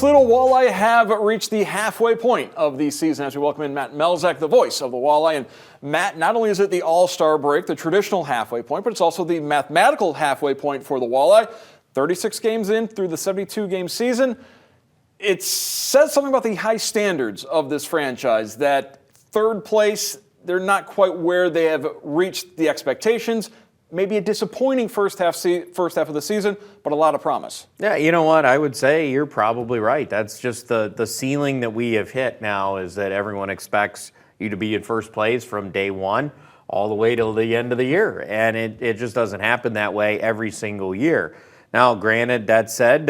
Toledo Walleye have reached the halfway point of the season as we welcome in Matt Melzak, the voice of the Walleye. And Matt, not only is it the All-Star break, the traditional halfway point, but it's also the mathematical halfway point for the Walleye. 36 games in through the 72-game season. It says something about the high standards of this franchise, that third place, they're not quite where they have reached the expectations. Maybe a disappointing first half of the season, but a lot of promise. Yeah, you know what? I would say you're probably right. That's just the ceiling that we have hit now, is that everyone expects you to be in first place from day one all the way till the end of the year. And it just doesn't happen that way every single year. Now, granted, that said,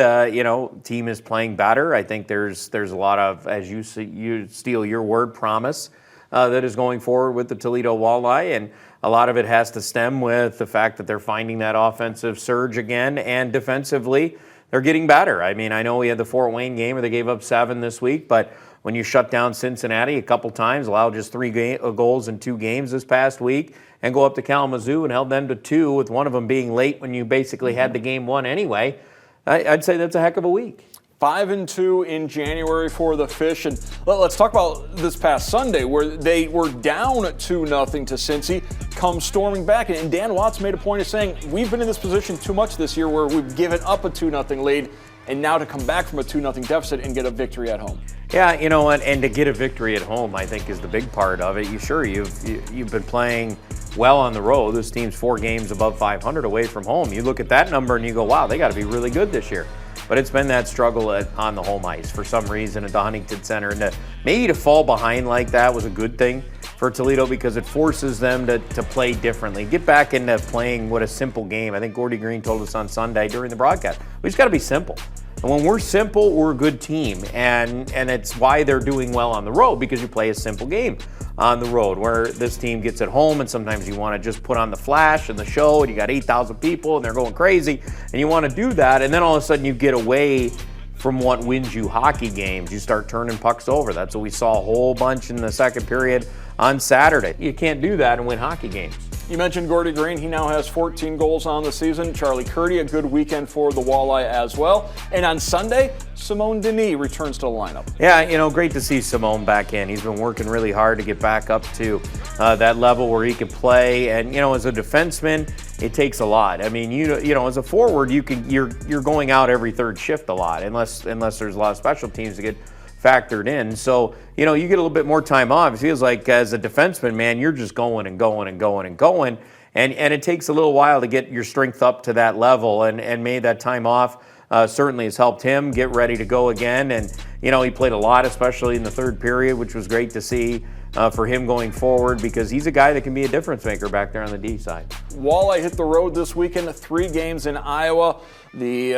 team is playing better. I think there's a lot of, as you steal your word, promise that is going forward with the Toledo Walleye, and a lot of it has to stem with the fact that they're finding that offensive surge again, and defensively, they're getting better. I mean, I know we had the Fort Wayne game where they gave up 7 this week, but when you shut down Cincinnati a couple times, allowed just 3 goals in 2 games this past week, and go up to Kalamazoo and held them to 2, with one of them being late when you basically had the game won anyway, I'd say that's a heck of a week. 5-2 in January for the Fish. And let's talk about this past Sunday where they were down 2-0 to Cincy, come storming back. And Dan Watts made a point of saying, we've been in this position too much this year where we've given up a 2-0 lead, and now to come back from a 2-0 deficit and get a victory at home. Yeah, you know what, and to get a victory at home, I think, is the big part of it. You've been playing well on the road. This team's 4 games above 500 away from home. You look at that number and you go, wow, they got to be really good this year. But it's been that struggle on the home ice for some reason at the Huntington Center. And maybe to fall behind like that was a good thing for Toledo, because it forces them to play differently, get back into playing what a simple game. I think Gordy Green told us on Sunday during the broadcast, we just got to be simple. And when we're simple, we're a good team. And it's why they're doing well on the road, because you play a simple game on the road, where this team gets at home and sometimes you want to just put on the flash and the show, and you got 8,000 people and they're going crazy, and you want to do that, and then all of a sudden you get away from what wins you hockey games. You start turning pucks over. That's what we saw a whole bunch in the second period on Saturday. You can't do that and win hockey games. You mentioned Gordy Green. He now has 14 goals on the season. Charlie Curdy, a good weekend for the Walleye as well. And on Sunday, Simone Denis returns to the lineup. Yeah, great to see Simone back in. He's been working really hard to get back up to that level where he can play. And, as a defenseman, it takes a lot. I mean, as a forward, you're going out every third shift a lot, unless there's a lot of special teams to get factored in. So, you get a little bit more time off. It feels like as a defenseman, man, you're just going and going and going and going. And it takes a little while to get your strength up to that level. And maybe that time off certainly has helped him get ready to go again. And, he played a lot, especially in the third period, which was great to see for him going forward, because he's a guy that can be a difference maker back there on the D side. Walleye hit the road this weekend, 3 games in Iowa. The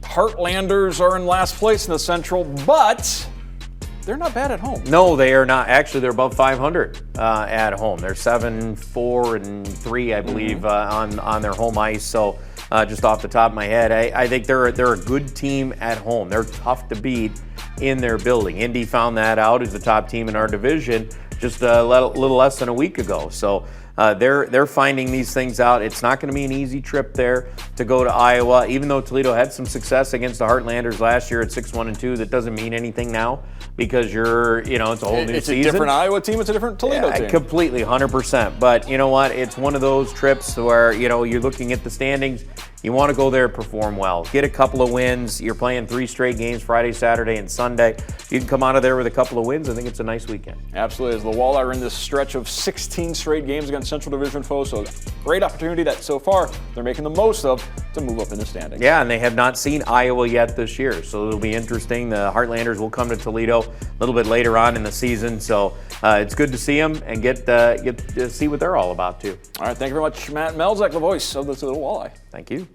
Heartlanders are in last place in the Central, but they're not bad at home. No, they are not. Actually, they're above 500 at home. They're 7-4-3, I believe, on their home ice. So just off the top of my head, I think they're a good team at home. They're tough to beat in their building. Indy found that out as the top team in our division just a little less than a week ago. So they're finding these things out. It's not going to be an easy trip there to go to Iowa. Even though Toledo had some success against the Heartlanders last year at 6-1-2, that doesn't mean anything now, because it's a whole new season. It's a different Iowa team. It's a different Toledo team. Completely, 100%. But you know what? It's one of those trips where, you're looking at the standings. You want to go there, perform well, get a couple of wins. You're playing 3 straight games, Friday, Saturday, and Sunday. You can come out of there with a couple of wins. I think it's a nice weekend. Absolutely. As the Walleye are in this stretch of 16 straight games against Central Division foes, so great opportunity that so far they're making the most of to move up in the standings. Yeah, and they have not seen Iowa yet this year, so it'll be interesting. The Heartlanders will come to Toledo a little bit later on in the season, so it's good to see them and get to see what they're all about too. All right, thank you very much, Matt Melzak, the voice of the Toledo Walleye. Thank you.